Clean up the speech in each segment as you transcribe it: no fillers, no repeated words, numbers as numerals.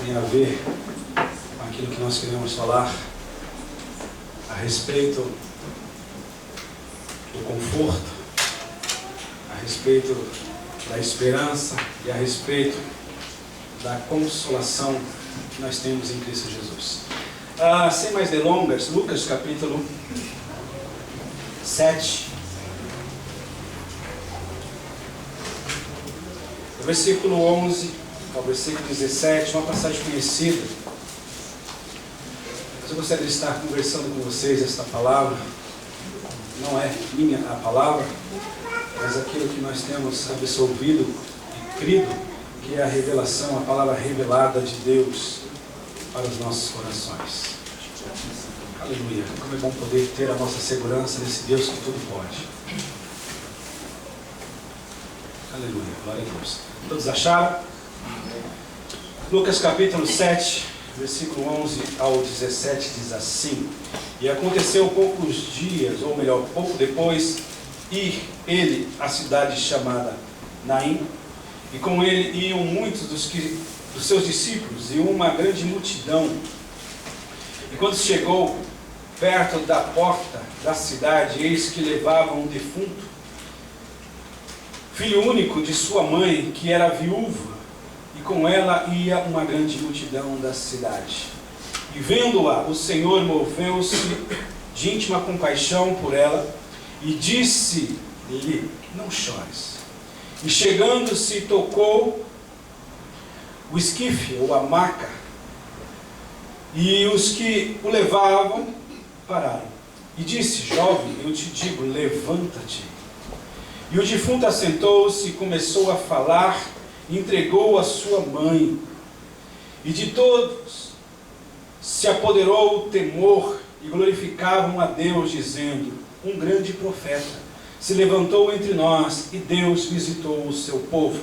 tem a ver com aquilo que nós queremos falar a respeito do conforto, a respeito da esperança e a respeito da consolação que nós temos em Cristo Jesus. Sem mais delongas, Lucas capítulo 7, do versículo 11 ao versículo 17, uma passagem conhecida. Mas eu gostaria de estar conversando com vocês esta palavra. Não é minha a palavra, mas aquilo que nós temos absolvido e crido, que é a revelação, a palavra revelada de Deus para os nossos corações. Aleluia. Como é bom poder ter a nossa segurança nesse Deus que tudo pode. Aleluia. Glória a Deus. Todos acharam? Lucas capítulo 7, versículo 11 ao 17 diz assim: E aconteceu poucos dias, ou melhor, pouco depois, ir ele à cidade chamada Naim, e com ele iam muitos dos seus discípulos e uma grande multidão. E quando chegou perto da porta da cidade, eis que levavam um defunto, filho único de sua mãe, que era viúva, e com ela ia uma grande multidão da cidade. E vendo-a, o Senhor moveu-se de íntima compaixão por ela, e disse-lhe: Não chores. E chegando-se, tocou o esquife, ou a maca, e os que o levavam pararam. E disse: Jovem, eu te digo, levanta-te. E o defunto assentou-se e começou a falar, e entregou a sua mãe. E de todos se apoderou o temor, e glorificavam a Deus, dizendo: Um grande profeta se levantou entre nós, e Deus visitou o seu povo.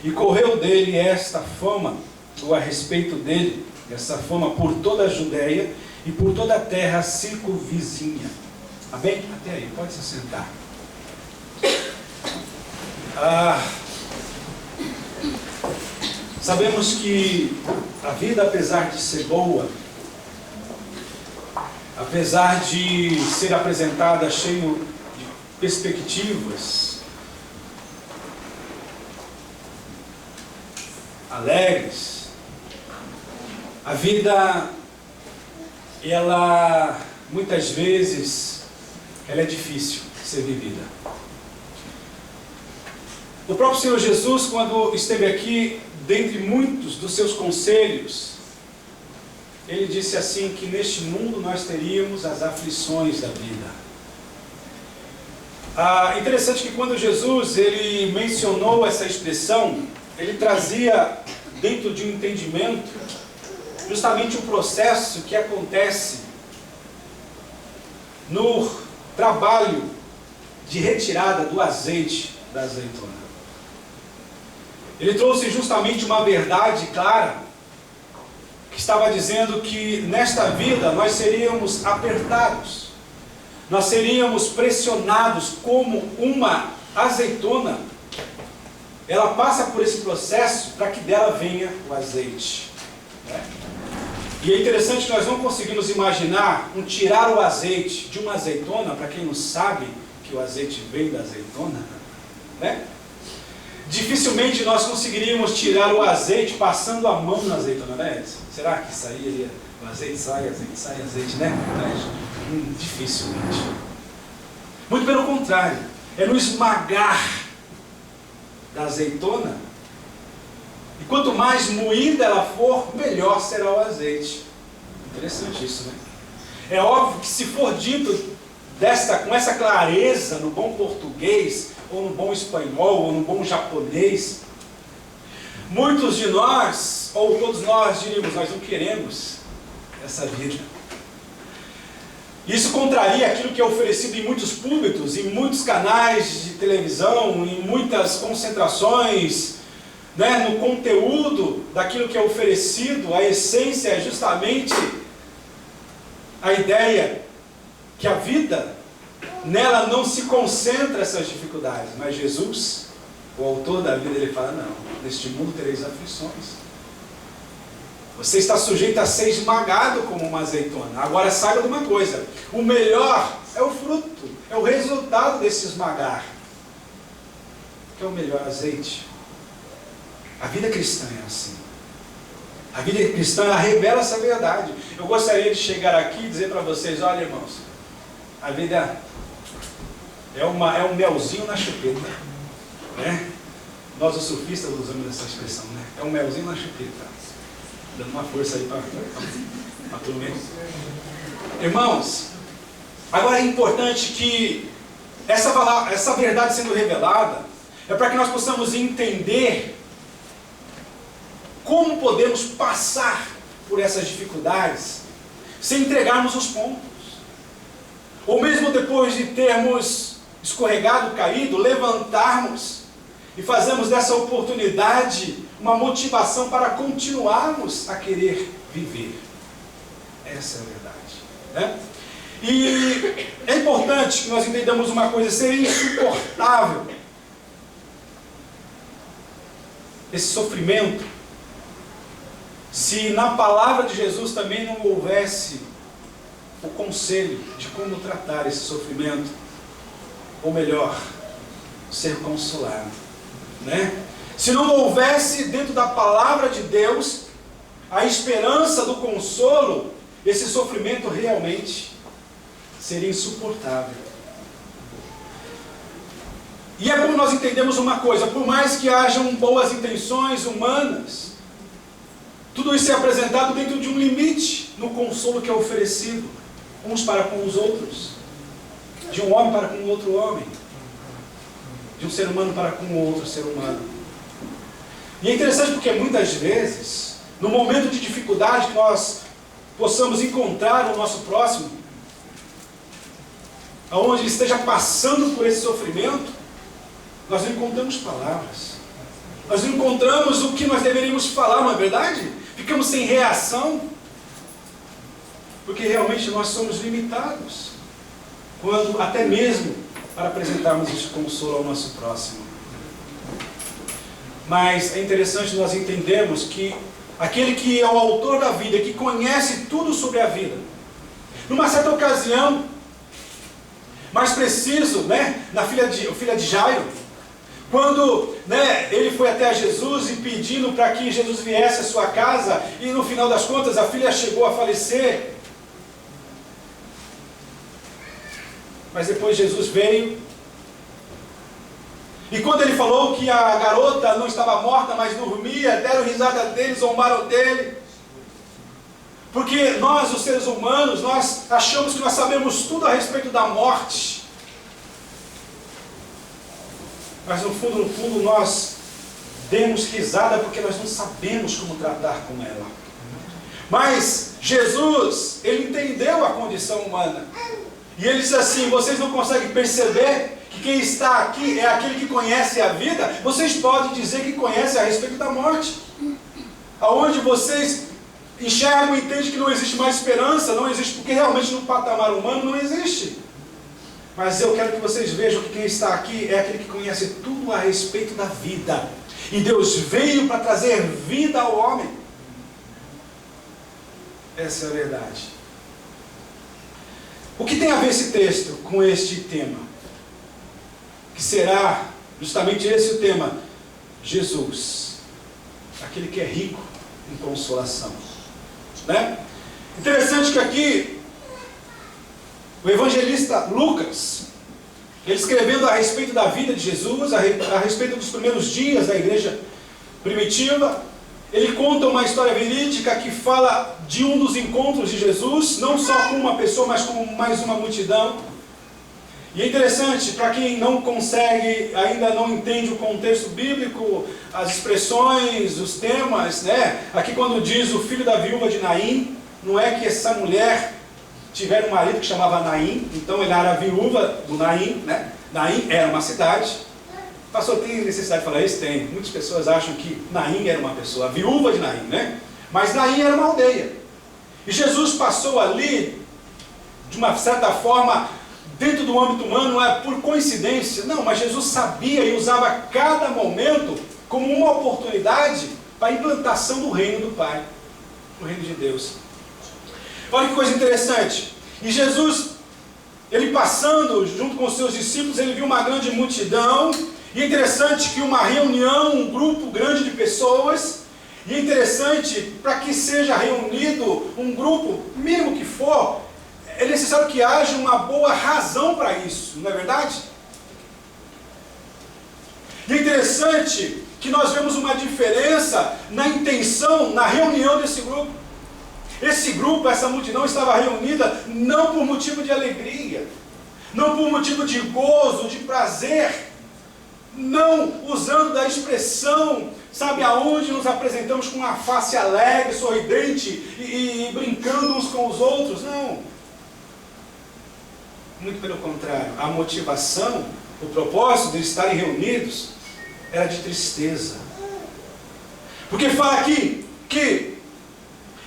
E correu dele esta fama, ou a respeito dele, essa fama por toda a Judéia e por toda a terra circunvizinha. Amém? Até aí, pode se sentar. Sabemos que a vida, apesar de ser boa, apesar de ser apresentada cheio de perspectivas alegres, a vida, ela muitas vezes ela é difícil de ser vivida. O próprio Senhor Jesus, quando esteve aqui, dentre muitos dos seus conselhos, ele disse assim, que neste mundo nós teríamos as aflições da vida. Interessante que quando Jesus ele mencionou essa expressão, ele trazia dentro de um entendimento justamente o processo que acontece no trabalho de retirada do azeite da azeitona. Ele trouxe justamente uma verdade clara, que estava dizendo que nesta vida nós seríamos apertados, nós seríamos pressionados como uma azeitona. Ela passa por esse processo para que dela venha o azeite, né? E é interessante que nós não conseguimos imaginar tirar o azeite de uma azeitona, para quem não sabe que o azeite vem da azeitona, né? Dificilmente nós conseguiríamos tirar o azeite passando a mão na azeitona, né? Será que sairia? O azeite sai, azeite, né? Dificilmente. Muito pelo contrário, é no esmagar da azeitona, e quanto mais moída ela for, melhor será o azeite. Interessante isso, né? É óbvio que se for dito com essa clareza no bom português, ou no bom espanhol, ou no bom japonês, muitos de nós, ou todos nós diríamos, nós não queremos essa vida. Isso contraria aquilo que é oferecido em muitos púlpitos, em muitos canais de televisão, em muitas concentrações, né, no conteúdo daquilo que é oferecido. A essência é justamente a ideia que a vida, nela não se concentra essas dificuldades, mas Jesus, o autor da vida, ele fala: não, neste mundo tereis aflições. Você está sujeito a ser esmagado como uma azeitona. Agora saiba de uma coisa: o melhor é o fruto, é o resultado desse esmagar. Que é o melhor azeite. A vida cristã é assim. A vida cristã, ela revela essa verdade. Eu gostaria de chegar aqui e dizer para vocês: olha, irmãos, a vida é um melzinho na chupeta, né? Nós os surfistas usamos essa expressão, né? É um melzinho na chupeta. Dando uma força aí para a turma. Irmãos, agora é importante que essa verdade sendo revelada é para que nós possamos entender como podemos passar por essas dificuldades sem entregarmos os pontos. Ou mesmo depois de termos escorregado, caído, levantarmos e fazermos dessa oportunidade uma motivação para continuarmos a querer viver. Essa é a verdade, né? E é importante que nós entendamos uma coisa: seria insuportável esse sofrimento se na palavra de Jesus também não houvesse o conselho de como tratar esse sofrimento, ou melhor, ser consolado, né? Se não houvesse dentro da palavra de Deus a esperança do consolo, esse sofrimento realmente seria insuportável. E é bom nós entendermos uma coisa: por mais que hajam boas intenções humanas, tudo isso é apresentado dentro de um limite no consolo que é oferecido uns para com os outros, de um homem para com outro homem, de um ser humano para com outro ser humano. E é interessante porque muitas vezes, no momento de dificuldade que nós possamos encontrar o nosso próximo, aonde ele esteja passando por esse sofrimento, nós não encontramos palavras, nós não encontramos o que nós deveríamos falar, não é verdade? Ficamos sem reação, porque realmente nós somos limitados, quando até mesmo para apresentarmos esse consolo ao nosso próximo. Mas é interessante nós entendermos que aquele que é o autor da vida, que conhece tudo sobre a vida, numa certa ocasião, mais preciso, né, na filha de Jairo, quando, né, ele foi até Jesus e pedindo para que Jesus viesse à sua casa, e no final das contas a filha chegou a falecer. Mas depois Jesus veio, e quando ele falou que a garota não estava morta, mas dormia, deram risada dele, zombaram dele. Porque nós, os seres humanos, nós achamos que nós sabemos tudo a respeito da morte. Mas no fundo nós demos risada porque nós não sabemos como tratar com ela. Mas Jesus, ele entendeu a condição humana. E ele diz assim: vocês não conseguem perceber que quem está aqui é aquele que conhece a vida? Vocês podem dizer que conhecem a respeito da morte, aonde vocês enxergam e entendem que não existe mais esperança, não existe, porque realmente no patamar humano não existe. Mas eu quero que vocês vejam que quem está aqui é aquele que conhece tudo a respeito da vida. E Deus veio para trazer vida ao homem. Essa é a verdade. O que tem a ver esse texto com este tema? Que será justamente esse o tema: Jesus, aquele que é rico em consolação, né? Interessante que aqui o evangelista Lucas, ele escrevendo a respeito da vida de Jesus, a respeito dos primeiros dias da igreja primitiva, ele conta uma história verídica que fala de um dos encontros de Jesus, não só com uma pessoa, mas com mais uma multidão. E é interessante, para quem não consegue, ainda não entende o contexto bíblico, as expressões, os temas, né? Aqui quando diz o filho da viúva de Naim, não é que essa mulher tivera um marido que chamava Naim, então ele era a viúva do Naim, né? Naim era uma cidade. Pastor, tem necessidade de falar isso? Tem. Muitas pessoas acham que Naim era uma pessoa, a viúva de Naim, né? Mas Naim era uma aldeia. E Jesus passou ali, de uma certa forma, dentro do âmbito humano, não é por coincidência, não, mas Jesus sabia e usava cada momento como uma oportunidade para a implantação do reino do Pai. no reino de Deus. Olha que coisa interessante. E Jesus, ele passando junto com os seus discípulos, ele viu uma grande multidão. E é interessante que uma reunião, um grupo grande de pessoas. E é interessante, para que seja reunido um grupo, mínimo que for, é necessário que haja uma boa razão para isso, não é verdade? E é interessante que nós vemos uma diferença na intenção, na reunião desse grupo. Esse grupo, essa multidão estava reunida não por motivo de alegria, não por motivo de gozo, de prazer, não usando da expressão, sabe, aonde nos apresentamos com uma face alegre, sorridente e brincando uns com os outros, não. Muito pelo contrário, a motivação, o propósito de estarem reunidos era de tristeza. Porque fala aqui que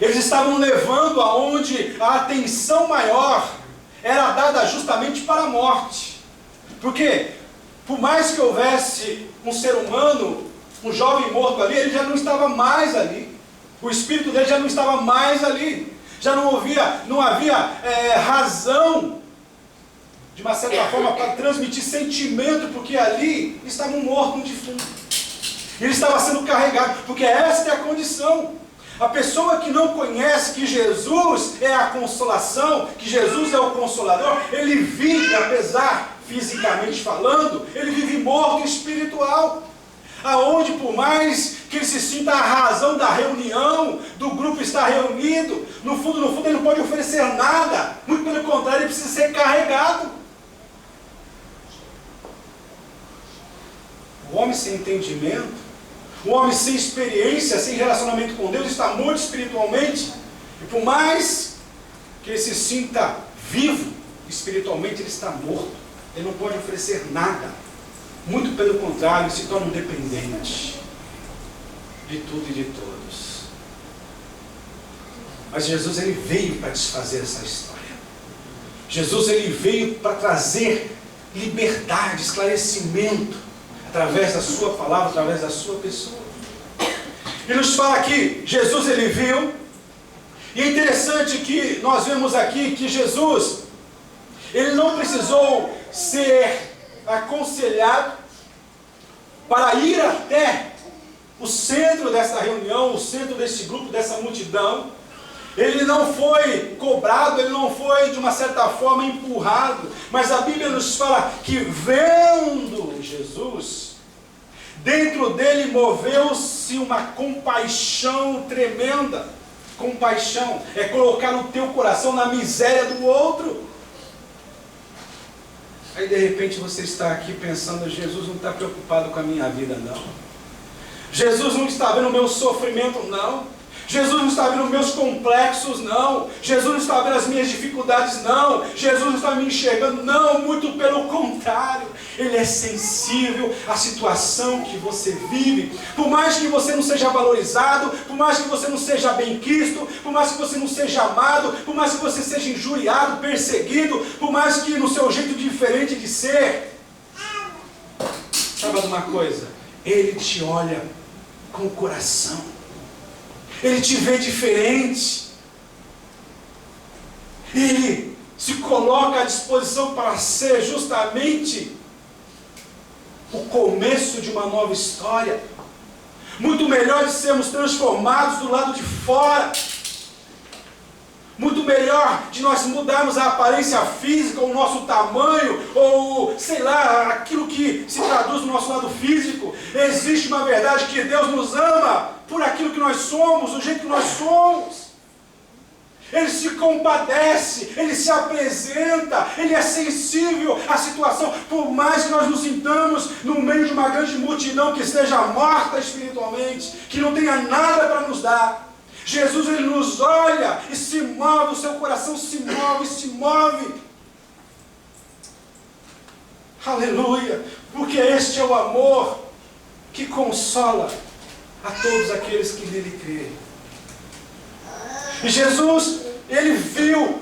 eles estavam levando aonde a atenção maior era dada justamente para a morte. Porque, por mais que houvesse um ser humano, um jovem morto ali, ele já não estava mais ali. O espírito dele já não estava mais ali. Já não havia razão, de uma certa forma, para transmitir sentimento, porque ali estava um morto, um defunto. Ele estava sendo carregado, porque esta é a condição. A pessoa que não conhece que Jesus é a consolação, que Jesus é o Consolador, ele vive, apesar fisicamente falando, ele vive morto espiritual. Aonde, por mais que ele se sinta a razão da reunião, do grupo estar reunido, no fundo, ele não pode oferecer nada. Muito pelo contrário, ele precisa ser carregado. O homem sem entendimento, o homem sem experiência, sem relacionamento com Deus, está morto espiritualmente. E por mais que ele se sinta vivo, espiritualmente ele está morto. Ele não pode oferecer nada. Muito pelo contrário, ele se torna um dependente de tudo e de todos. Mas Jesus, ele veio para desfazer essa história. Jesus, ele veio para trazer liberdade, esclarecimento, através da sua palavra, através da sua pessoa. E nos fala aqui, Jesus, ele viu, e é interessante que nós vemos aqui que Jesus, ele não precisou ser aconselhado para ir até o centro dessa reunião, o centro desse grupo, dessa multidão. Ele não foi cobrado, ele não foi de uma certa forma empurrado, mas a Bíblia nos fala que vendo Jesus, dentro dele moveu-se uma compaixão tremenda. Compaixão é colocar o teu coração na miséria do outro. Aí de repente você está aqui pensando, Jesus não está preocupado com a minha vida, não. Jesus não está vendo o meu sofrimento, não. Jesus não está vendo os meus complexos, não. Jesus não está vendo as minhas dificuldades, não. Jesus não está me enxergando, não. Muito pelo contrário. Ele é sensível à situação que você vive. Por mais que você não seja valorizado, por mais que você não seja bem-quisto, por mais que você não seja amado, por mais que você seja injuriado, perseguido, por mais que no seu jeito diferente de ser. Sabe de uma coisa? Ele te olha com o coração. Ele te vê diferente. Ele se coloca à disposição para ser justamente o começo de uma nova história. Muito melhor de sermos transformados do lado de fora. Muito melhor de nós mudarmos a aparência física, o nosso tamanho, ou sei lá, aquilo que se traduz no nosso lado físico. Existe uma verdade que Deus nos ama por aquilo que nós somos, do jeito que nós somos. Ele se compadece, ele se apresenta, ele é sensível à situação, por mais que nós nos sintamos no meio de uma grande multidão que esteja morta espiritualmente, que não tenha nada para nos dar. Jesus, ele nos olha e se move, o seu coração se move. Aleluia, porque este é o amor que consola a todos aqueles que nele creem. E Jesus, ele viu,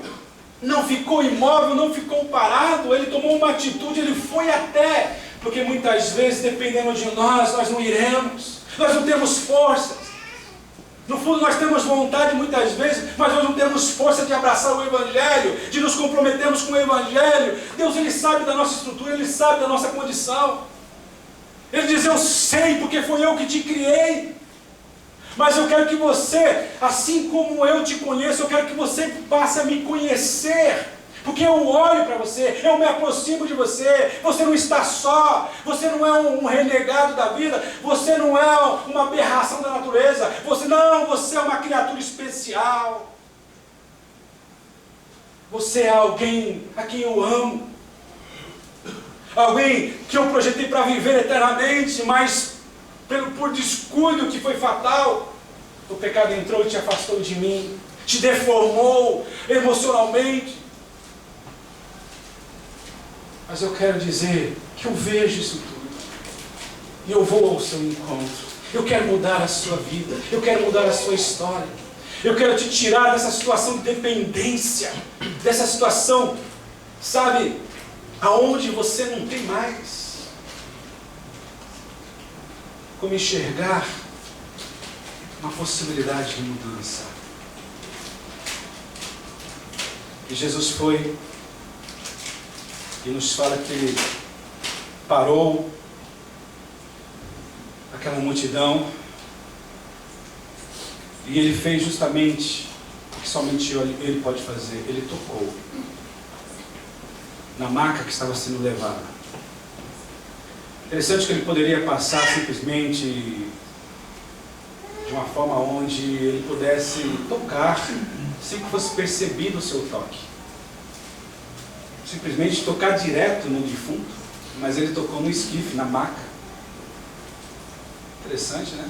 não ficou imóvel, não ficou parado, ele tomou uma atitude, ele foi até, porque muitas vezes, dependendo de nós não iremos, nós não temos forças. No fundo nós temos vontade muitas vezes, mas nós não temos força de abraçar o Evangelho, de nos comprometermos com o Evangelho. Deus, Ele sabe da nossa estrutura, Ele sabe da nossa condição. Ele diz, eu sei porque foi eu que te criei. Mas eu quero que você, assim como eu te conheço, eu quero que você passe a me conhecer. Porque eu olho para você, eu me aproximo de você, você não está só, você não é um renegado da vida, você não é uma aberração da natureza, você é uma criatura especial. Você é alguém a quem eu amo, alguém que eu projetei para viver eternamente, mas por descuido que foi fatal, o pecado entrou e te afastou de mim, te deformou emocionalmente. Mas eu quero dizer que eu vejo isso tudo. E eu vou ao seu encontro. Eu quero mudar a sua vida. Eu quero mudar a sua história. Eu quero te tirar dessa situação de dependência. Dessa situação, sabe, aonde você não tem mais como enxergar uma possibilidade de mudança. E Jesus foi e nos fala que Ele parou aquela multidão e Ele fez justamente o que somente Ele pode fazer. Ele tocou na maca que estava sendo levada. Interessante que Ele poderia passar simplesmente de uma forma onde Ele pudesse tocar sem que fosse percebido o seu toque. Simplesmente tocar direto no defunto, mas Ele tocou no esquife, na maca. Interessante, né?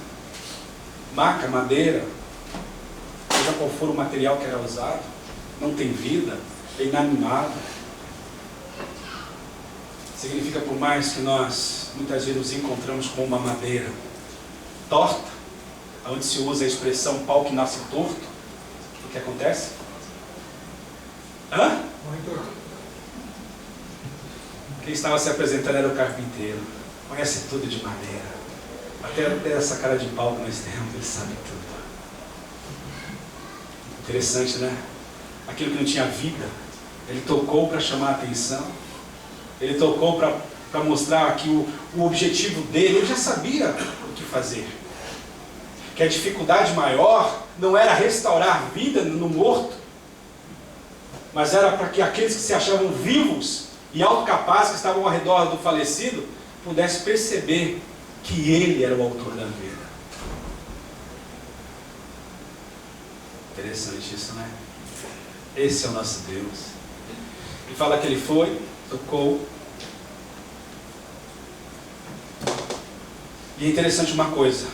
Maca, madeira, seja qual for o material que era usado, não tem vida, é inanimado. Significa, por mais que nós muitas vezes nos encontramos com uma madeira torta, onde se usa a expressão pau que nasce torto, o que acontece? Morre torto. Quem estava se apresentando era o carpinteiro. Conhece tudo de madeira. Até essa cara de pau que nós temos, ele sabe tudo. Interessante, né? Aquilo que não tinha vida, ele tocou para chamar a atenção. Ele tocou para mostrar que o objetivo dele, ele já sabia o que fazer. Que a dificuldade maior não era restaurar vida no morto, mas era para que aqueles que se achavam vivos e autocapazes que estavam ao redor do falecido pudessem perceber que ele era o autor da vida. Interessante isso, né? Esse é o nosso Deus. Ele fala que ele foi, tocou. E é interessante uma coisa.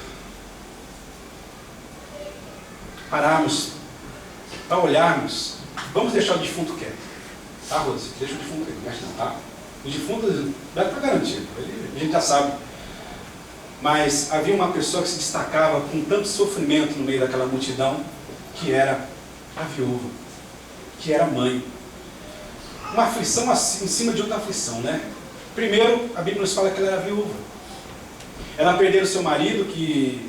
Pararmos, para olharmos. Vamos deixar o defunto quieto. Tá, Rose? Deixa o defunto quieto, mexe não, tá? O defunto já está garantido, a gente já sabe. Mas havia uma pessoa que se destacava com tanto sofrimento no meio daquela multidão, que era a viúva, que era a mãe. Uma aflição em cima de outra aflição, né? Primeiro, a Bíblia nos fala que ela era viúva. Ela perdeu o seu marido, que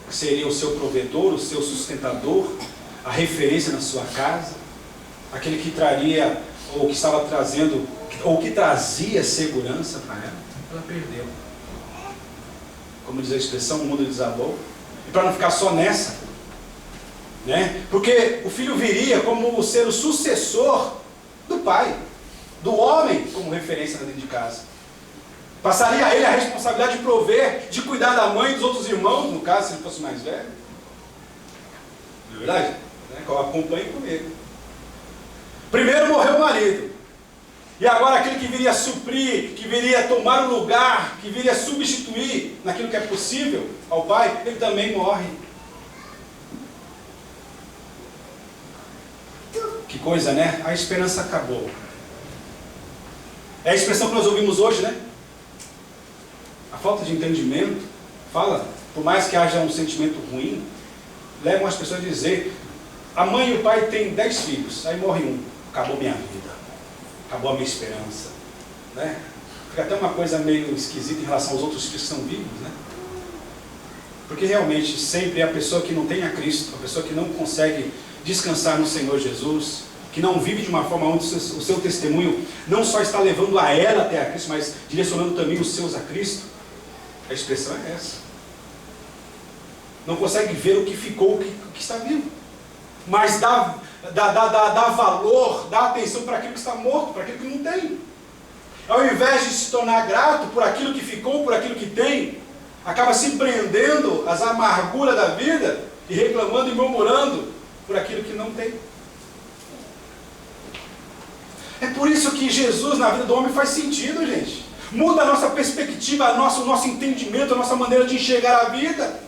seria o seu provedor, o seu sustentador, a referência na sua casa, aquele que traria, ou que estava trazendo, ou que trazia segurança para ela. Ela perdeu. Como diz a expressão, o mundo desabou. E para não ficar só nessa, né? Porque o filho viria como ser o sucessor do pai, do homem, como referência dentro de casa. Passaria a ele a responsabilidade de prover, de cuidar da mãe e dos outros irmãos, no caso, se ele fosse mais velho. Não é verdade? Acompanhe comigo. Primeiro morreu o marido. E agora aquele que viria suprir, que viria tomar o lugar, que viria substituir naquilo que é possível ao pai, ele também morre. Que coisa, né? A esperança acabou. É a expressão que nós ouvimos hoje, né? A falta de entendimento, fala, por mais que haja um sentimento ruim, levam as pessoas a dizer, a mãe e o pai têm 10 filhos, aí morre um, acabou minha vida, acabou a minha esperança, né? Fica até uma coisa meio esquisita em relação aos outros filhos que são vivos, né? Porque realmente sempre é a pessoa que não tem a Cristo, a pessoa que não consegue descansar no Senhor Jesus, que não vive de uma forma onde o seu testemunho não só está levando a ela até a Cristo, mas direcionando também os seus a Cristo. A expressão é essa. Não consegue ver o que ficou, o que está vivo. Mas dá valor, dá atenção para aquilo que está morto, para aquilo que não tem. Ao invés de se tornar grato por aquilo que ficou, por aquilo que tem, acaba se prendendo às amarguras da vida e reclamando e murmurando por aquilo que não tem. É por isso que Jesus na vida do homem faz sentido, gente. Muda a nossa perspectiva, o nosso entendimento, a nossa maneira de enxergar a vida.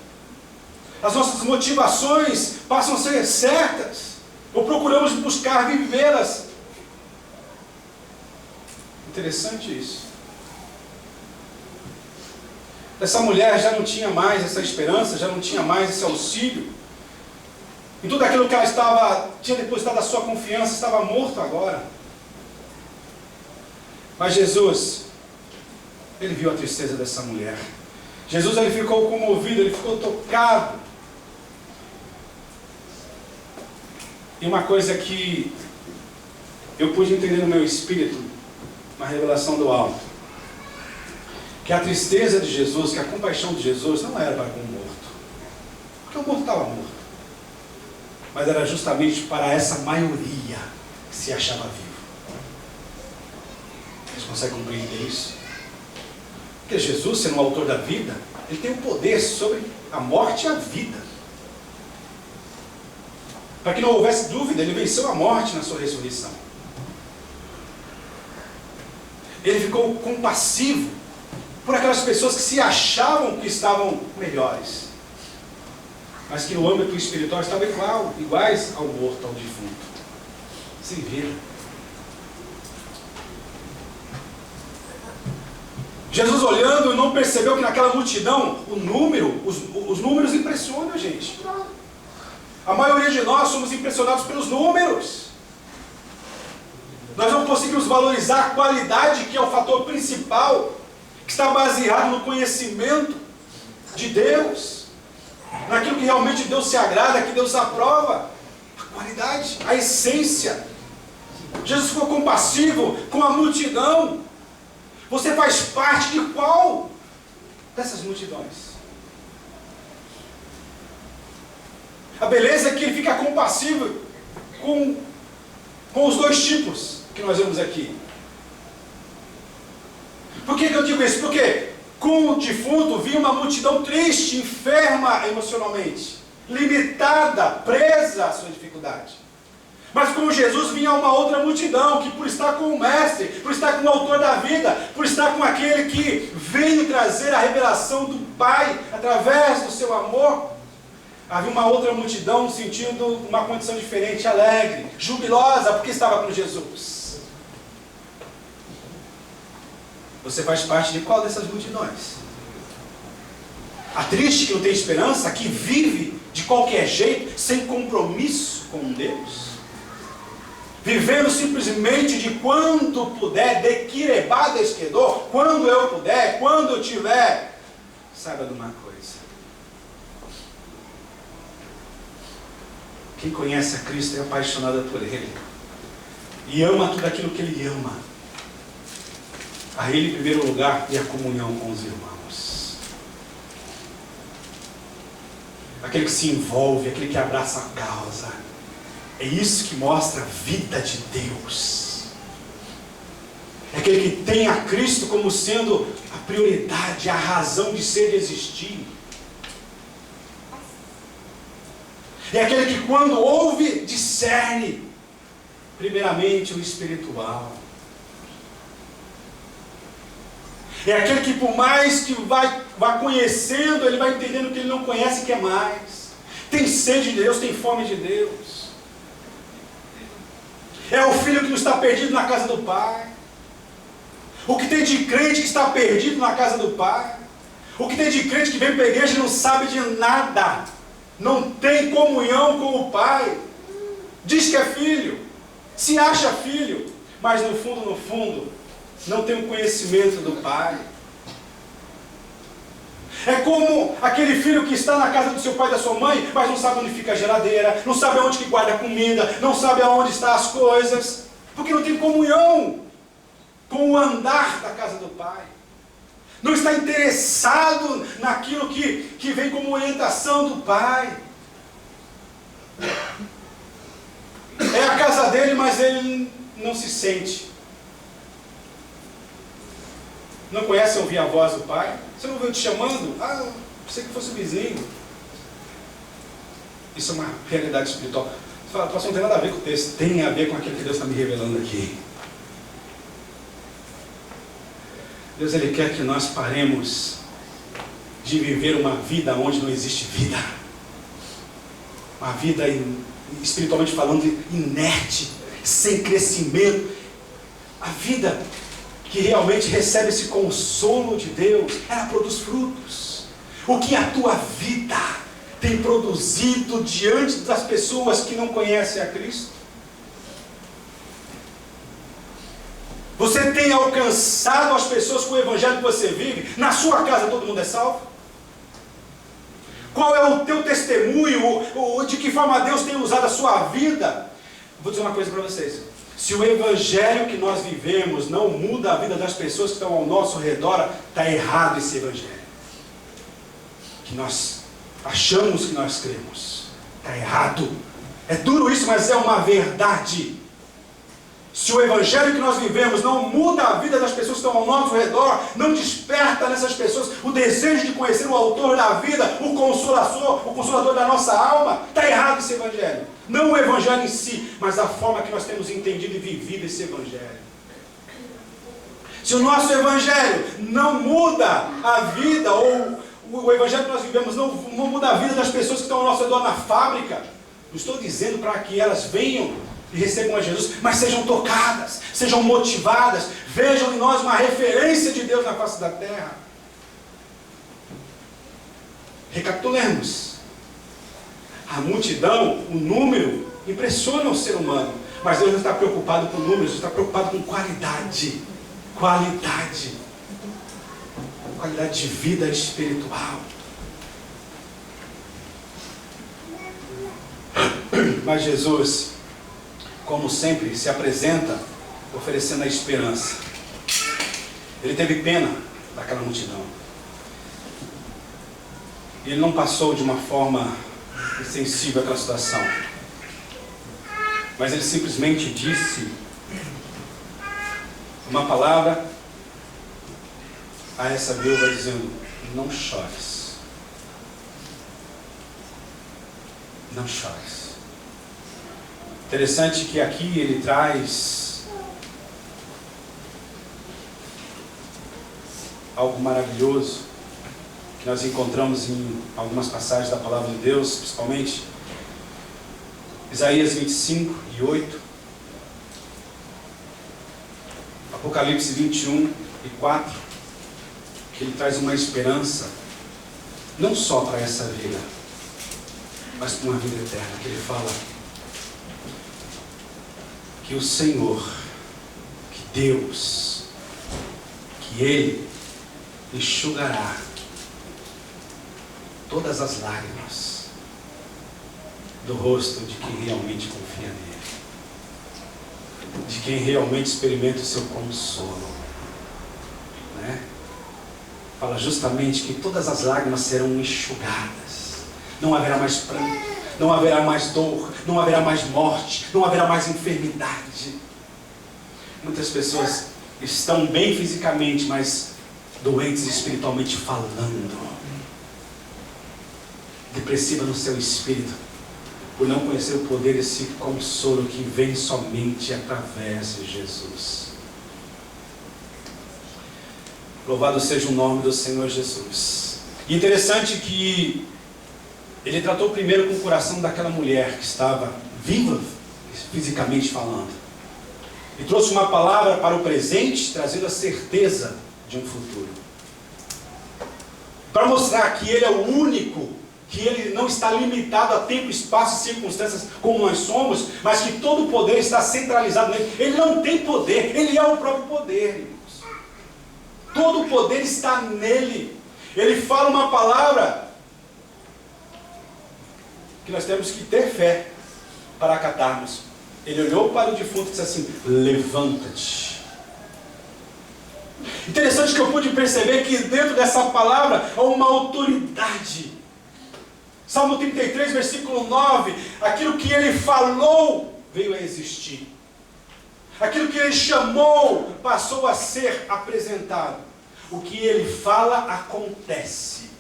As nossas motivações passam a ser certas, ou procuramos buscar vivê-las. Interessante isso. Essa mulher já não tinha mais essa esperança, já não tinha mais esse auxílio. E tudo aquilo que ela tinha depositado a sua confiança estava morto agora. Mas Jesus, ele viu a tristeza dessa mulher. Jesus, ele ficou comovido, ele ficou tocado. E uma coisa que eu pude entender no meu espírito, uma revelação do alto, que a tristeza de Jesus, que a compaixão de Jesus não era para com o morto, porque o morto estava morto, mas era justamente para essa maioria que se achava vivo. Vocês conseguem compreender isso? Porque Jesus, sendo o autor da vida, ele tem o poder sobre a morte e a vida. Para que não houvesse dúvida, ele venceu a morte na sua ressurreição. Ele ficou compassivo por aquelas pessoas que se achavam que estavam melhores, mas que no âmbito espiritual estavam iguais ao morto, ao defunto, sem ver. Jesus olhando não percebeu que naquela multidão, os números impressionam a gente. A maioria de nós somos impressionados pelos números. Nós não conseguimos valorizar a qualidade, que é o fator principal, que está baseado no conhecimento de Deus, naquilo que realmente Deus se agrada, que Deus aprova, a qualidade, a essência. Jesus ficou compassivo com a multidão. Você faz parte de qual dessas multidões? A beleza é que ele fica compassivo com os dois tipos que nós vemos aqui. Por que eu digo isso? Porque com o defunto vinha uma multidão triste, enferma emocionalmente, limitada, presa à sua dificuldade. Mas com Jesus vinha uma outra multidão, que por estar com o Mestre, por estar com o autor da vida, por estar com aquele que veio trazer a revelação do Pai, através do seu amor, havia uma outra multidão sentindo uma condição diferente, alegre, jubilosa, porque estava com Jesus. Você faz parte de qual dessas multidões? A triste, que não tem esperança, que vive de qualquer jeito, sem compromisso com Deus? Vivendo simplesmente de quando puder, de quirebá esquedor, quando eu puder, quando eu tiver. Saiba de uma coisa: quem conhece a Cristo é apaixonado por Ele, e ama tudo aquilo que Ele ama. A Ele em primeiro lugar, e a comunhão com os irmãos. Aquele que se envolve, aquele que abraça a causa. É isso que mostra a vida de Deus. É aquele que tem a Cristo como sendo a prioridade, a razão de ser e de existir. É aquele que, quando ouve, discerne primeiramente o espiritual. É aquele que, por mais que vá conhecendo, ele vai entendendo que ele não conhece e quer mais. Tem sede de Deus, tem fome de Deus. É o filho que não está perdido na casa do Pai. O que tem de crente que está perdido na casa do Pai. O que tem de crente que vem para a igreja e não sabe de nada. Não tem comunhão com o Pai. Diz que é filho. Se acha filho. Mas no fundo, não tem o conhecimento do Pai. É como aquele filho que está na casa do seu pai e da sua mãe, mas não sabe onde fica a geladeira, não sabe onde que guarda a comida, não sabe aonde estão as coisas, porque não tem comunhão com o andar da casa do pai. Não está interessado naquilo que vem como orientação do pai. É a casa dele, mas ele não se sente. Não conhece ouvir a voz do pai? Você não viu te chamando? Ah, pensei que fosse o vizinho. Isso é uma realidade espiritual. Você fala, pastor, não tem nada a ver com o texto. Tem a ver com aquilo que Deus está me revelando aqui. Deus, Ele quer que nós paremos de viver uma vida onde não existe vida. Uma vida, espiritualmente falando, inerte, sem crescimento. A vida que realmente recebe esse consolo de Deus, ela produz frutos. O que a tua vida tem produzido diante das pessoas que não conhecem a Cristo? Você tem alcançado as pessoas com o evangelho que você vive? Na sua casa todo mundo é salvo? Qual é o teu testemunho? De que forma Deus tem usado a sua vida? Vou dizer uma coisa para vocês. Se o evangelho que nós vivemos não muda a vida das pessoas que estão ao nosso redor, está errado esse evangelho. Que nós achamos que nós cremos. Está errado. É duro isso, mas é uma verdade. Se o evangelho que nós vivemos não muda a vida das pessoas que estão ao nosso redor, não desperta nessas pessoas o desejo de conhecer o autor da vida, o consolador da nossa alma, está errado esse evangelho. Não o evangelho em si, mas a forma que nós temos entendido e vivido esse evangelho. Se o nosso evangelho não muda a vida, ou o evangelho que nós vivemos não muda a vida das pessoas que estão ao nosso redor na fábrica, não estou dizendo para que elas venham e recebam a Jesus, mas sejam tocadas, sejam motivadas, vejam em nós uma referência de Deus na face da terra. Recapitulemos. A multidão, o número, impressiona o ser humano, mas Deus não está preocupado com números, Deus está preocupado com qualidade. Qualidade de vida espiritual. Mas Jesus, como sempre, se apresenta oferecendo a esperança. Ele teve pena daquela multidão. Ele não passou de uma forma insensível àquela situação, mas ele simplesmente disse uma palavra a essa viúva, dizendo: não chores. Não chores. Interessante que aqui ele traz algo maravilhoso que nós encontramos em algumas passagens da palavra de Deus, principalmente Isaías 25 e 8, Apocalipse 21 e 4, que ele traz uma esperança não só para essa vida, mas para uma vida eterna, que ele fala que o Senhor, que Deus, que Ele enxugará todas as lágrimas do rosto de quem realmente confia nele, de quem realmente experimenta o seu consolo, né? Fala justamente que todas as lágrimas serão enxugadas, não haverá mais pranto, não haverá mais dor, não haverá mais morte, não haverá mais enfermidade. Muitas pessoas estão bem fisicamente, mas doentes espiritualmente falando, depressiva no seu espírito, por não conhecer o poder desse consolo que vem somente através de Jesus. Louvado seja o nome do Senhor Jesus. E interessante que ele tratou primeiro com o coração daquela mulher que estava viva, fisicamente falando. E trouxe uma palavra para o presente, trazendo a certeza de um futuro. Para mostrar que Ele é o único, que Ele não está limitado a tempo, espaço e circunstâncias como nós somos, mas que todo o poder está centralizado nele. Ele não tem poder, Ele é o próprio poder, irmãos. Todo o poder está nele. Ele fala uma palavra que nós temos que ter fé para acatarmos. Ele olhou para o defunto e disse assim: levanta-te. Interessante que eu pude perceber que dentro dessa palavra há uma autoridade. Salmo 33, versículo 9: aquilo que ele falou veio a existir. Aquilo que ele chamou passou a ser apresentado. O que ele fala acontece.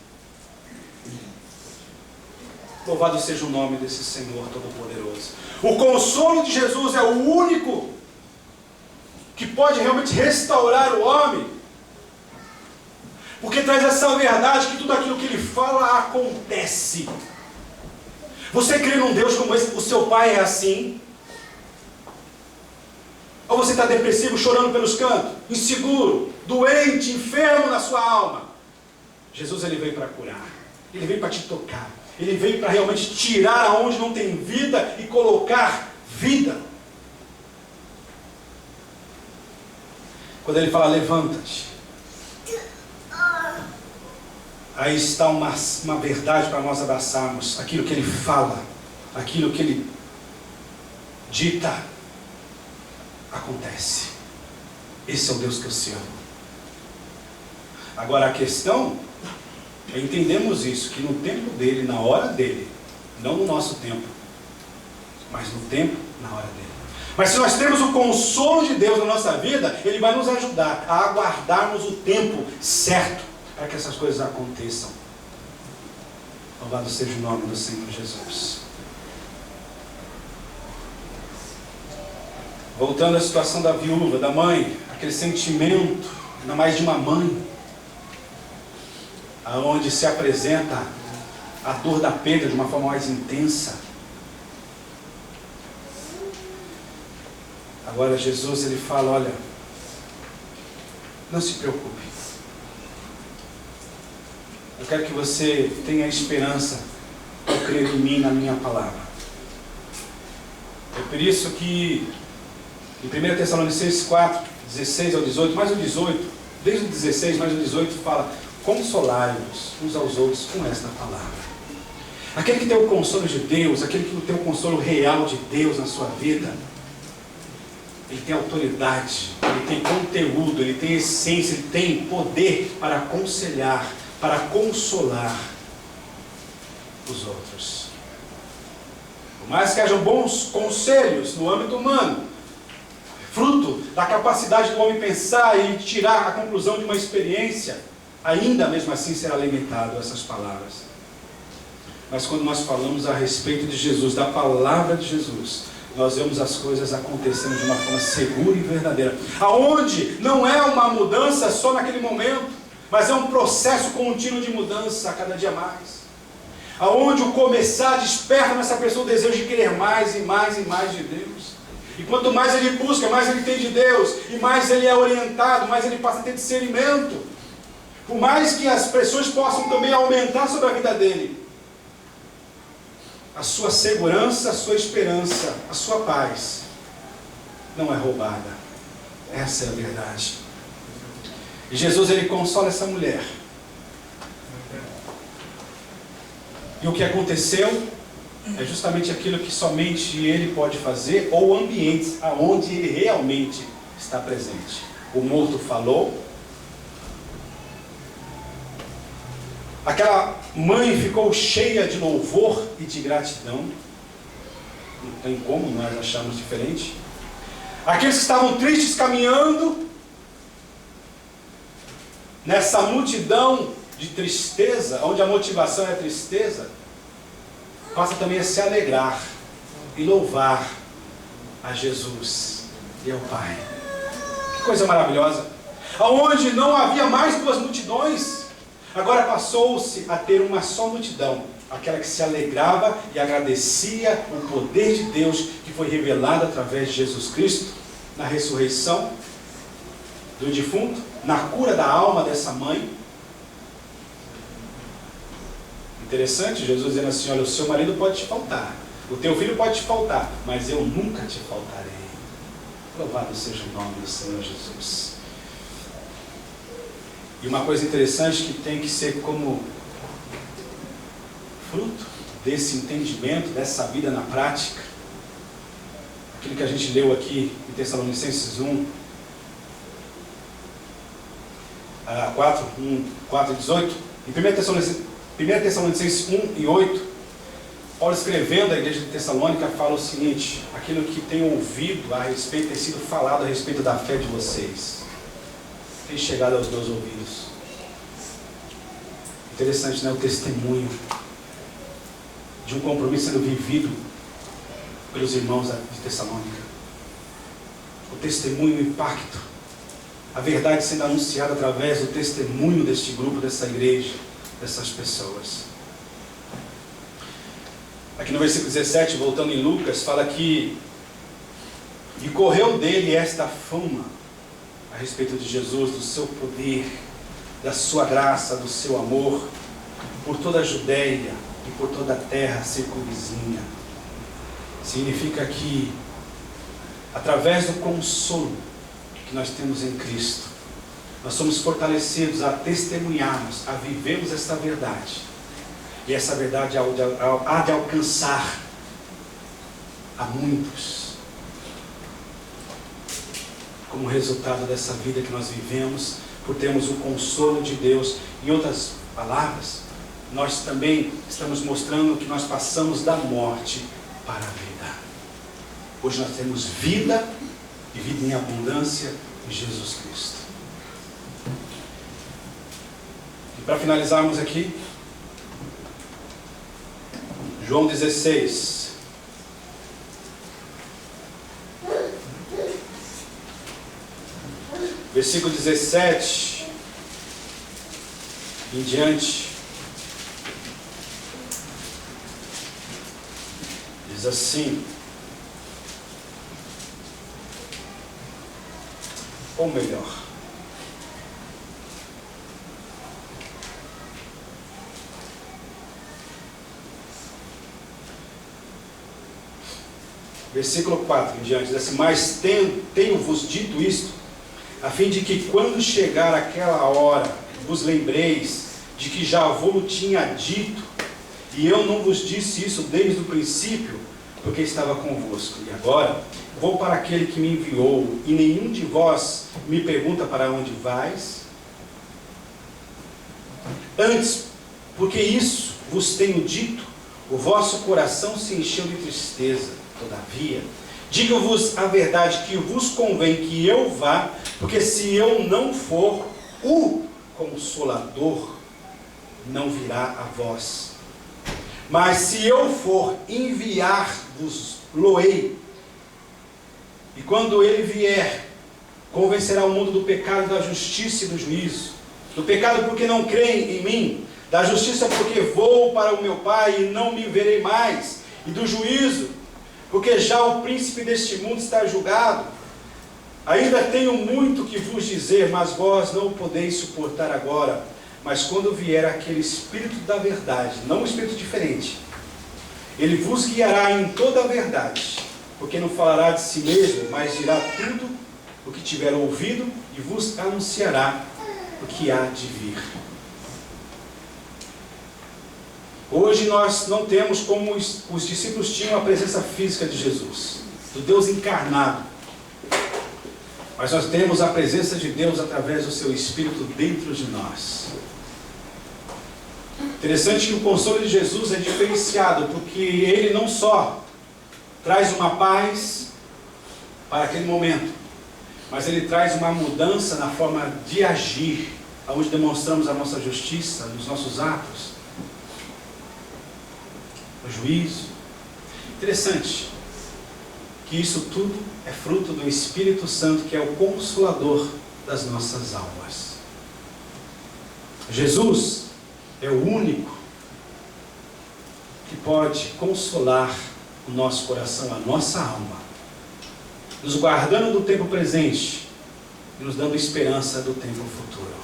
Louvado seja o nome desse Senhor Todo-Poderoso. O consolo de Jesus é o único que pode realmente restaurar o homem, porque traz essa verdade que tudo aquilo que ele fala acontece. Você crê num Deus como esse? O seu pai é assim? Ou você está depressivo, chorando pelos cantos, inseguro, doente, enfermo na sua alma? Jesus, ele veio para curar, ele veio para te tocar, ele veio para realmente tirar aonde não tem vida e colocar vida. Quando ele fala levanta-te, aí está uma verdade para nós abraçarmos. Aquilo que ele fala, aquilo que ele dita, acontece. Esse é o Deus que eu sirvo. Agora a questão é entendermos isso, que no tempo dele, na hora dele, não no nosso tempo, mas no tempo, na hora dele. Mas se nós temos o consolo de Deus na nossa vida, ele vai nos ajudar a aguardarmos o tempo certo para que essas coisas aconteçam. Louvado seja o nome do Senhor Jesus. Voltando à situação da viúva, da mãe, aquele sentimento, ainda mais de uma mãe, aonde se apresenta a dor da perda de uma forma mais intensa. Agora Jesus, ele fala: olha, não se preocupe. Eu quero que você tenha esperança ao crer em mim, na minha palavra. É por isso que em 1 Tessalonicenses 4, 16 ao 18, mais o 18, desde o 16, mais o 18 fala: consolai-vos uns aos outros com esta palavra. Aquele que tem o consolo de Deus, aquele que tem o consolo real de Deus na sua vida, ele tem autoridade, ele tem conteúdo, ele tem essência, ele tem poder para aconselhar, para consolar os outros. Por mais que hajam bons conselhos no âmbito humano, fruto da capacidade do homem pensar e tirar a conclusão de uma experiência, ainda mesmo assim será limitado essas palavras. Mas quando nós falamos a respeito de Jesus, da palavra de Jesus, nós vemos as coisas acontecendo de uma forma segura e verdadeira, aonde não é uma mudança só naquele momento, mas é um processo contínuo de mudança a cada dia mais, aonde o começar desperta nessa pessoa o desejo de querer mais e mais e mais de Deus, e quanto mais ele busca, mais ele tem de Deus, e mais ele é orientado, mais ele passa a ter discernimento, por mais que as pressões possam também aumentar sobre a vida dele, a sua segurança, a sua esperança, a sua paz não é roubada. Essa é a verdade. E Jesus, ele consola essa mulher. E o que aconteceu é justamente aquilo que somente ele pode fazer, ou ambientes aonde ele realmente está presente. O morto falou. Aquela mãe ficou cheia de louvor e de gratidão. Não tem como nós acharmos diferente. Aqueles que estavam tristes caminhando nessa multidão de tristeza, onde a motivação é a tristeza, passa também a se alegrar e louvar a Jesus e ao Pai. Que coisa maravilhosa! Aonde não havia mais duas multidões, agora passou-se a ter uma só multidão, aquela que se alegrava e agradecia o poder de Deus que foi revelado através de Jesus Cristo, na ressurreição do defunto, na cura da alma dessa mãe. Interessante, Jesus dizendo assim: olha, o seu marido pode te faltar, o teu filho pode te faltar, mas eu nunca te faltarei. Louvado seja o nome do Senhor Jesus. E uma coisa interessante que tem que ser como fruto desse entendimento, dessa vida na prática, aquilo que a gente leu aqui em Tessalonicenses 4 e 18, em 1 Tessalonicenses 1 e 8, Paulo escrevendo à igreja de Tessalônica fala o seguinte: aquilo que tem ouvido a respeito, tem sido falado a respeito da fé de vocês, tem chegado aos meus ouvidos. Interessante, né? O testemunho de um compromisso sendo vivido pelos irmãos de Tessalônica. O testemunho, o impacto, a verdade sendo anunciada através do testemunho deste grupo, dessa igreja, dessas pessoas. Aqui no versículo 17, voltando em Lucas, fala que e correu dele esta fama a respeito de Jesus, do seu poder, da sua graça, do seu amor, por toda a Judéia e por toda a terra circunvizinha. Significa que, através do consolo que nós temos em Cristo, nós somos fortalecidos a testemunharmos, a vivermos esta verdade. E essa verdade há de alcançar a muitos, como resultado dessa vida que nós vivemos, por termos o consolo de Deus. Em outras palavras, nós também estamos mostrando que nós passamos da morte para a vida. Hoje nós temos vida, e vida em abundância em Jesus Cristo. E para finalizarmos aqui, João 16. Versículo 17 em diante, diz assim, ou melhor, versículo 4 em diante, diz assim: mas tenho-vos dito isto, a fim de que quando chegar aquela hora, vos lembreis de que já vos tinha dito, e eu não vos disse isso desde o princípio, porque estava convosco. E agora vou para aquele que me enviou, e nenhum de vós me pergunta para onde vais. Antes, porque isso vos tenho dito, o vosso coração se encheu de tristeza. Todavia, digo-vos a verdade, que vos convém que eu vá, porque se eu não for, o Consolador não virá a vós. Mas se eu for, enviar-vos-lo-ei. E quando ele vier, convencerá o mundo do pecado, da justiça e do juízo. Do pecado porque não creem em mim, da justiça porque vou para o meu Pai e não me verei mais, e do juízo porque já o príncipe deste mundo está julgado. Ainda tenho muito que vos dizer, mas vós não o podeis suportar agora. Mas quando vier aquele Espírito da verdade, não um Espírito diferente, ele vos guiará em toda a verdade, porque não falará de si mesmo, mas dirá tudo o que tiver ouvido e vos anunciará o que há de vir. Hoje nós não temos, como os discípulos tinham, a presença física de Jesus, do Deus encarnado. Mas nós temos a presença de Deus através do seu Espírito dentro de nós. Interessante que o consolo de Jesus é diferenciado, porque ele não só traz uma paz para aquele momento, mas ele traz uma mudança na forma de agir, onde demonstramos a nossa justiça nos nossos atos, no juízo. Interessante que isso tudo é fruto do Espírito Santo, que é o Consolador das nossas almas. Jesus é o único que pode consolar o nosso coração, a nossa alma, nos guardando do tempo presente e nos dando esperança do tempo futuro.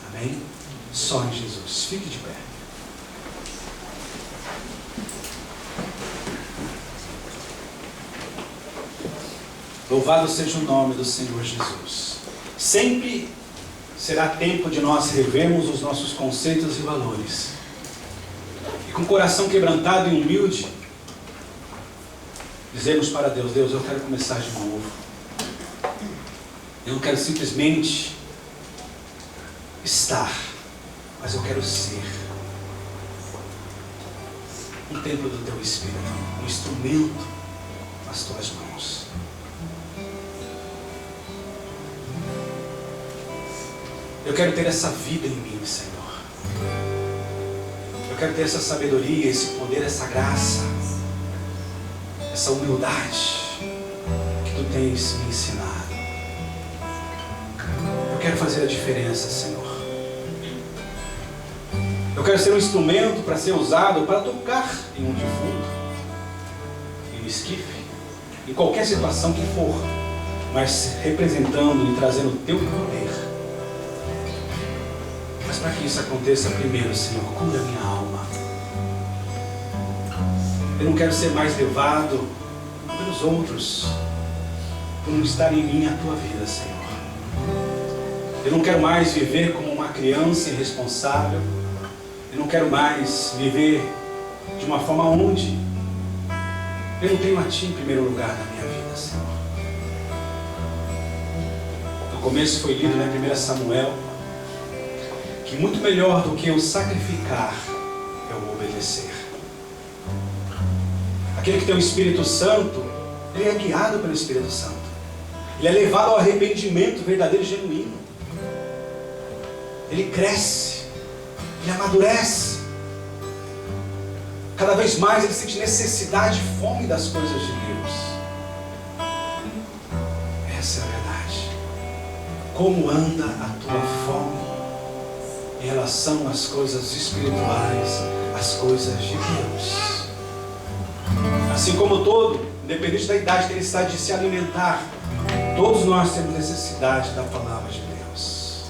Amém? Só em Jesus. Fique de pé. Louvado seja o nome do Senhor Jesus. Sempre será tempo de nós revermos os nossos conceitos e valores. E com o coração quebrantado e humilde, dizermos para Deus: Deus, eu quero começar de novo. Eu não quero simplesmente estar, mas eu quero ser um templo do Teu Espírito, um instrumento nas Tuas mãos. Eu quero ter essa vida em mim, Senhor. Eu quero ter essa sabedoria, esse poder, essa graça, essa humildade que Tu tens me ensinado. Eu quero fazer a diferença, Senhor. Eu quero ser um instrumento para ser usado para tocar em um defunto, em um esquife, em qualquer situação que for, mas representando e trazendo o Teu poder. Mas para que isso aconteça, primeiro, Senhor, cura a minha alma. Eu não quero ser mais levado pelos outros, por não estar em mim a Tua vida, Senhor. Eu não quero mais viver como uma criança irresponsável. Eu não quero mais viver de uma forma onde eu não tenho a Ti em primeiro lugar na minha vida, Senhor. No começo foi lido na 1 Samuel que muito melhor do que o sacrificar é o obedecer. Aquele que tem o Espírito Santo, ele é guiado pelo Espírito Santo. Ele é levado ao arrependimento verdadeiro e genuíno. Ele cresce, ele amadurece. Cada vez mais ele sente necessidade e fome das coisas de Deus. Essa é a verdade. Como anda a tua fome em relação às coisas espirituais, às coisas de Deus? Assim como todo, independente da idade que ele está de se alimentar, todos nós temos necessidade da palavra de Deus.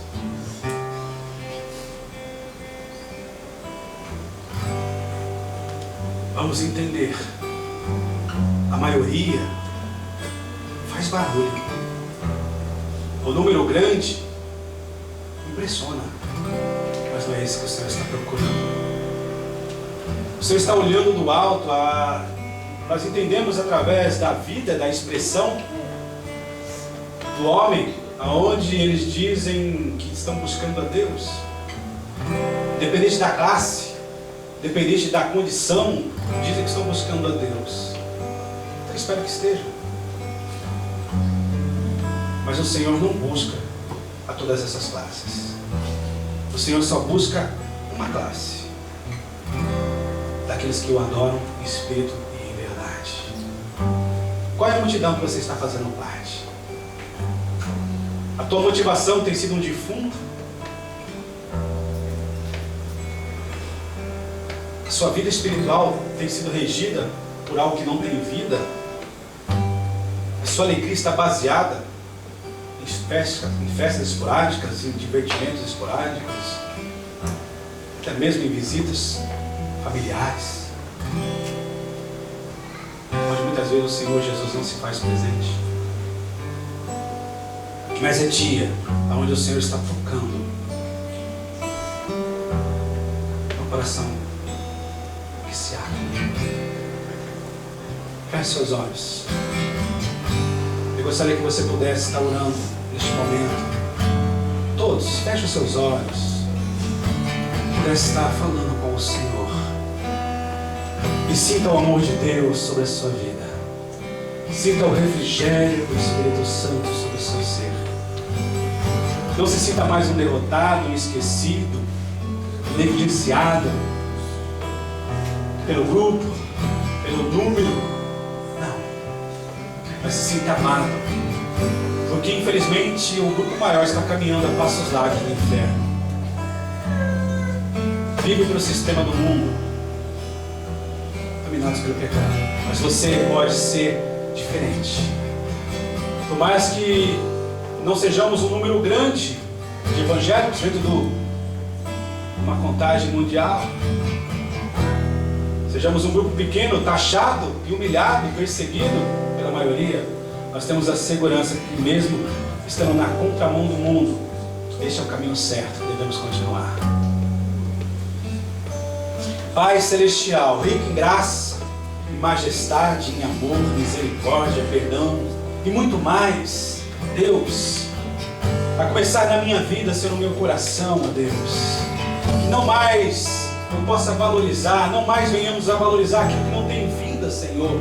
Vamos entender, a maioria faz barulho. O número grande impressiona, mas não é esse que o Senhor está procurando. O Senhor está olhando do alto. Nós entendemos através da vida, da expressão do homem, aonde eles dizem que estão buscando a Deus, independente da classe, independente da condição, dizem que estão buscando a Deus. Eu espero que estejam. Mas o Senhor não busca a todas essas classes. O Senhor só busca uma classe: daqueles que o adoram em espírito e em verdade. Qual é a multidão que você está fazendo parte? A tua motivação tem sido um defunto? A sua vida espiritual tem sido regida por algo que não tem vida? A sua alegria está baseada em festas esporádicas, em divertimentos esporádicos, até mesmo em visitas familiares, onde muitas vezes o Senhor Jesus não se faz presente? Mas é dia onde o Senhor está tocando no coração que se abre. Feche seus olhos. Eu gostaria que você pudesse estar orando neste momento. Todos, feche os seus olhos. Pudesse estar falando com o Senhor. E sinta o amor de Deus sobre a sua vida. Sinta o refrigério do Espírito Santo sobre o seu ser. Não se sinta mais um derrotado, um esquecido, negligenciado pelo grupo, pelo número. Não. Mas se sinta amado. Porque infelizmente o grupo maior está caminhando a passos largos no inferno. Vive pelo sistema do mundo, dominados pelo pecado. Mas você pode ser diferente. Por mais que não sejamos um número grande de evangélicos dentro de uma contagem mundial, sejamos um grupo pequeno, taxado e humilhado e perseguido pela maioria, nós temos a segurança que mesmo estando na contramão do mundo, Este é o caminho certo, devemos continuar. Pai Celestial, rico em graça, em majestade, em amor, misericórdia, perdão e muito mais, Deus, a começar na minha vida, Senhor, no meu coração, ó Deus, que não mais eu possa valorizar, não mais venhamos a valorizar aquilo que não tem vida, Senhor,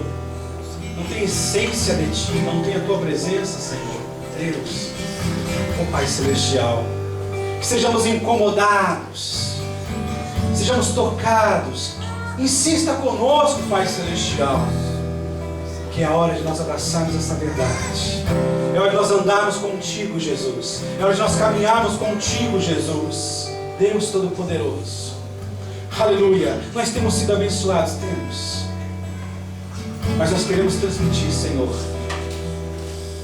não tem essência de Ti, não tem a Tua presença, Senhor, Deus, ó Pai Celestial, que sejamos incomodados, sejamos tocados, insista conosco, Pai Celestial, que é a hora de nós abraçarmos essa verdade, é hora de nós andarmos contigo, Jesus, é hora de nós caminharmos contigo, Jesus, Deus Todo-Poderoso, aleluia. Nós temos sido abençoados, temos, mas nós queremos transmitir, Senhor,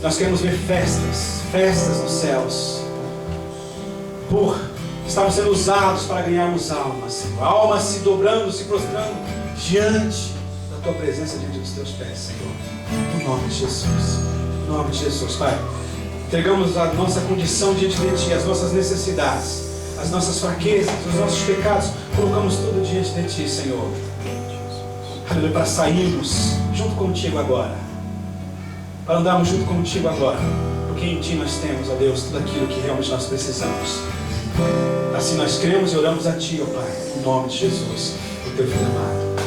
nós queremos ver festas nos céus, por estarmos sendo usados para ganharmos almas, Senhor, almas se dobrando, se prostrando diante da Tua presença, diante dos Teus pés, Senhor, no nome de Jesus, no nome de Jesus, Pai, entregamos a nossa condição diante de Ti, as nossas necessidades, as nossas fraquezas, os nossos pecados, colocamos tudo diante de Ti, Senhor, aleluia, para sairmos junto contigo agora, para andarmos junto contigo agora, porque em Ti nós temos, ó Deus, tudo aquilo que realmente nós precisamos. Assim nós cremos e oramos a Ti, ó Pai, em nome de Jesus, o Teu Filho amado.